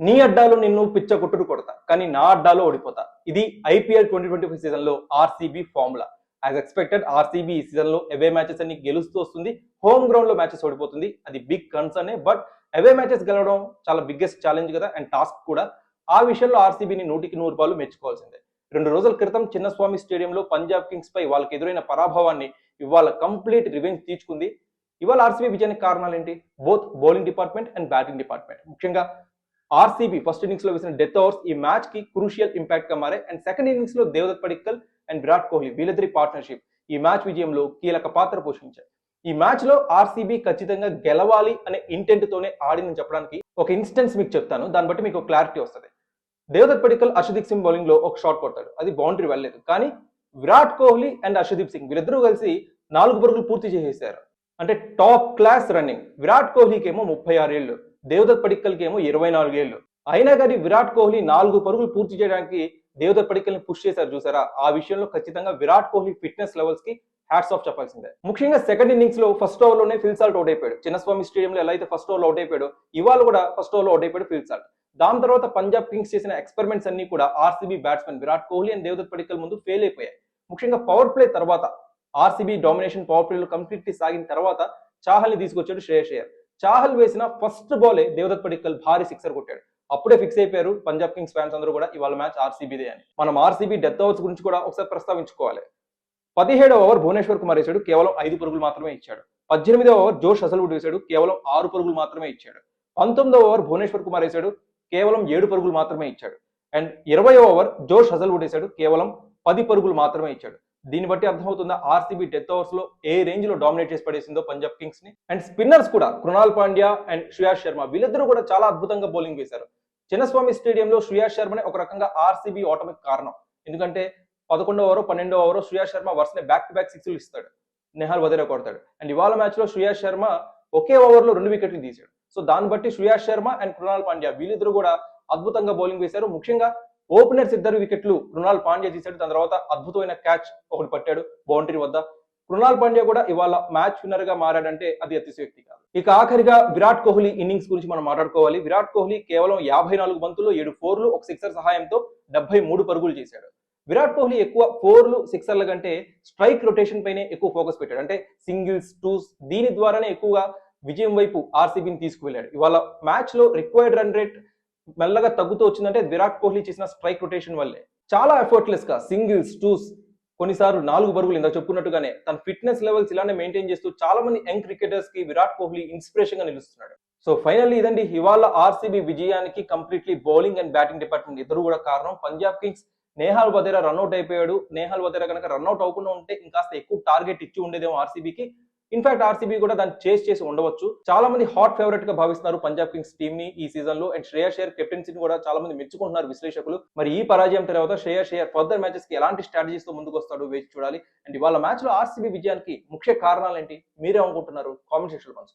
నీ అడ్డాలో నిన్ను పిచ్చ కొట్టుడు కొడతా కానీ నా అడ్డాలో ఓడిపోతా. ఇది ఐపీఎల్ 2025 సీజన్ లో RCB formula. As expected RCB ఈ సీజన్ లో అవే మ్యాచెస్ అన్ని గెలుస్తూ వస్తుంది. హోమ్ గ్రౌండ్ లో మ్యాచెస్ ఓడిపోతుంది. అది బిగ్ కన్సర్నే. బట్ అవే మ్యాచెస్ గెలవడం చాలా బిగ్గెస్ట్ ఛాలెంజ్ కదా అండ్ టాస్క్ కూడా. ఆ విషయంలో ఆర్సీబీని 100% మెచ్చుకోవాల్సిందే. 2 రోజుల క్రితం చిన్నస్వామి స్టేడియంలో పంజాబ్ కింగ్స్ పై వాళ్ళకి ఎదురైన పరాభవాన్ని ఇవాళ కంప్లీట్ రివెంజ్ తీర్చుకుంది. ఇవాళ ఆర్సీబీ విజయానికి కారణాలు ఏంటి? Both bowling department and batting department. ముఖ్యంగా ఆర్సీబీ ఫస్ట్ ఇన్నింగ్స్ లో వేసిన డెత్ ఓవర్స్ ఈ మ్యాచ్ కి క్రూషియల్ ఇంపాక్ట్ గా మారాయి. అండ్ సెకండ్ ఇన్నింగ్స్ లో దేవదత్ పడిక్కల్ అండ్ విరాట్ కోహ్లీ వీళ్ళిద్దరి పార్ట్నర్షిప్ ఈ మ్యాచ్ విజయంలో కీలక పాత్ర పోషించాయి. ఈ మ్యాచ్ లో ఆర్సీబీ ఖచ్చితంగా గెలవాలి అనే ఇంటెంట్ తోనే ఆడిందని చెప్పడానికి ఒక ఇన్స్టెన్స్ మీకు చెప్తాను. దాన్ని బట్టి మీకు క్లారిటీ వస్తుంది. దేవదత్ పడిక్కల్ అర్షదీప్ సింగ్ బౌలింగ్ లో ఒక షాట్ కొడతాడు. అది బౌండరీ వెళ్ళలేదు. కానీ విరాట్ కోహ్లీ అండ్ అర్షదీప్ సింగ్ వీళ్ళిద్దరూ కలిసి 4 పరుగులు పూర్తి చేసేశారు. అంటే టాప్ క్లాస్ రన్నింగ్. విరాట్ కోహ్లీకి ఏమో 36 ఏళ్ళు, దేవదత్ పడిక్కల్కి ఏమో 24 ఏళ్ళు. అయినా కానీ విరాట్ కోహ్లీ 4 పరుగులు పూర్తి చేయడానికి దేవదత్ పడిక్కల్ ని పుష్ చేశారు చూసారా. ఆ విషయంలో ఖచ్చితంగా విరాట్ కోహ్లీ ఫిట్నెస్ లెవెల్స్ కి హ్యాట్స్ ఆఫ్ చెప్పాల్సిందే. ముఖ్యంగా సెకండ్ ఇన్నింగ్స్ లో ఫస్ట్ ఓవర్ లోనే ఫిల్ సాల్ట్ అవుట్ అయిపోయాడు. చిన్నస్వామి స్టేడియంలో ఎలా అయితే ఫస్ట్ ఓవర్ లో అవుట్ అయిపోయాడు, ఇవాళ కూడా ఫస్ట్ ఓవర్ లో అవుట్ అయిపోయాడు ఫిల్ సాల్ట్. దాని తర్వాత పంజాబ్ కింగ్స్ చేసిన ఎక్స్పెరిమెంట్స్ అన్ని కూడా RCB batsmen Virat Kohli and Devdutt Padikkal ముందు ఫెయిల్ అయిపోయాయి. ముఖ్యంగా పవర్ ప్లే తర్వాత ఆర్సీబీ డామినేషన్ పవర్ ప్లేలో కంప్లీట్లీ సాగిన తర్వాత చాహల్ ని తీసుకొచ్చాడు శ్రేయస్ అయ్యర్. చాహల్ వేసిన ఫస్ట్ బాలే దేవదత్ పడిక్కల్ భారీ సిక్సర్ కొట్టాడు. అప్పుడే ఫిక్స్ అయిపోయారు పంజాబ్ కింగ్స్ ఫ్యాన్స్ అందరూ కూడా ఇవాళ మ్యాచ్ ఆర్సీబీదే అని. మనం ఆర్సీబీ డెత్ ఓవర్స్ గురించి కూడా ఒకసారి ప్రస్తావించుకోవాలి. 17వ ఓవర్ భువనేశ్వర్ కుమార్ వేశాడు, కేవలం 5 పరుగులు మాత్రమే ఇచ్చాడు. 18వ ఓవర్ జోష్ హజల్వుడ్ వేశాడు, కేవలం 6 పరుగులు మాత్రమే ఇచ్చాడు. 19వ ఓవర్ భువనేశ్వర్ కుమార్ వేశాడు, కేవలం 7 పరుగులు మాత్రమే ఇచ్చాడు. అండ్ 20వ ఓవర్ జోష్ హజల్వుడ్ వేశాడు, కేవలం 10 పరుగులు మాత్రమే ఇచ్చాడు. దీన్ని బట్టి అర్థమవుతుందా ఆర్సీబీ డెత్ ఓవర్స్ లో ఏ రేంజ్ లో డామినేట్ చేసి పడేసిందో పంజాబ్ కింగ్స్ ని. అండ్ స్పిన్నర్స్ కూడా కృణాల్ పాండ్యా అండ్ శ్రేయాస్ శర్మ వీళ్ళిద్దరూ కూడా చాలా అద్భుతంగా బౌలింగ్ వేశారు. చిన్నస్వామి స్టేడియంలో శ్రేయాస్ శర్మనే ఒక రకంగా ఆర్సీబీ ఓటమికి కారణం. ఎందుకంటే 11వ ఓవర్ 12వ ఓవర్ శ్రేయాస్ శర్మ వరుసనే బ్యాక్ టు బ్యాక్ సిక్స్లు ఇస్తాడు, నెహాల్ వదేరా కొడతాడు. అండ్ ఇవాళ మ్యాచ్ లో శ్రేయాస్ శర్మ ఒకే ఓవర్ లో 2 వికెట్లు తీశాడు. సో దాన్ని బట్టి శ్రేయాస్ శర్మ అండ్ కృణాల్ పాండ్యా వీళ్ళిద్దరూ కూడా అద్భుతంగా బౌలింగ్ వేశారు. ముఖ్యంగా ఓపెనర్స్ 2 వికెట్లు కృణాల్ పాండ్యా తీశాడు. దాని తర్వాత అద్భుతమైన క్యాచ్ ఒకటి పట్టాడు బౌండరీ వద్ద. కృణాల్ పాండ్యా కూడా ఇవాళ మ్యాచ్ విన్నర్ గా మారాడంటే అది అతిశయోక్తి కాదు. ఇక ఆఖరిగా విరాట్ కోహ్లీ ఇన్నింగ్స్ గురించి మనం మాట్లాడుకోవాలి. విరాట్ కోహ్లీ కేవలం 54 బంతుల్లో 7 ఫోర్లు ఒక సిక్సర్ సహాయంతో 73 పరుగులు చేశాడు. విరాట్ కోహ్లీ ఎక్కువ ఫోర్లు సిక్సర్ల కంటే స్ట్రైక్ రొటేషన్ పైనే ఎక్కువ ఫోకస్ పెట్టాడు. అంటే సింగిల్స్ టూస్ దీని ద్వారానే ఎక్కువగా విజయం వైపు ఆర్సీబీని తీసుకువెళ్ళాడు. ఇవాళ మ్యాచ్ లో రిక్వైర్డ్ రన్ రేట్ మెల్లగా తగ్గుతూ వచ్చిందంటే విరాట్ కోహ్లీ చేసిన స్ట్రైక్ రొటేషన్ వల్లే. చాలా ఎఫర్ట్లెస్ గా సింగిల్స్ టూస్ కొన్నిసార్లు 4 పరుగులు ఇందాక చెప్పుకున్నట్టుగానే తన ఫిట్నెస్ లెవెల్స్ ఇలానే మెయింటైన్ చేస్తూ చాలా మంది యంగ్ క్రికెటర్స్ కి విరాట్ కోహ్లీ ఇన్స్పిరేషన్ గా నిలుస్తున్నాడు. సో ఫైనల్లీ ఇదండి ఇవాళ ఆర్సీబీ విజయానికి completely bowling and batting department ఇద్దరు కూడా కారణం. పంజాబ్ కింగ్స్ నేహాల్ వదేరా రన్అట్ అయిపోయాడు. నేహాల్ వదేరా కనుక రన్అట్ అవ్వకుండా ఉంటే ఇంకాస్త ఎక్కువ టార్గెట్ ఇచ్చి ఉండేదేమో ఆర్సీబీకి. ఇన్ఫాక్ట్ ఆర్సీబీ కూడా దాన్ని చేసి ఉండవచ్చు. చాలా మంది హాట్ ఫేవరెట్ గా భావిస్తున్నారు పంజాబ్ కింగ్స్ టీమ్ ని ఈ సీజన్ లో. అండ్ శ్రేయస్ అయ్యర్ కెప్టెన్సీని కూడా చాలా మంది మెచ్చుకుంటున్నారు విశ్లేషకులు. మరి ఈ పరాజయం తర్వాత శ్రేయస్ అయ్యర్ ఫర్దర్ మ్యాచెస్ కి ఎలాంటి స్ట్రాటజీస్ తో ముందుకు వస్తాడు వేచి చూడాలి. అండ్ ఇవాళ మ్యాచ్ లో ఆర్సీబీ విజయానికి ముఖ్య కారణాలు ఏంటి మీరే అనుకుంటున్నారు? కామెంట్ సెక్షన్ లో పంచుకోండి.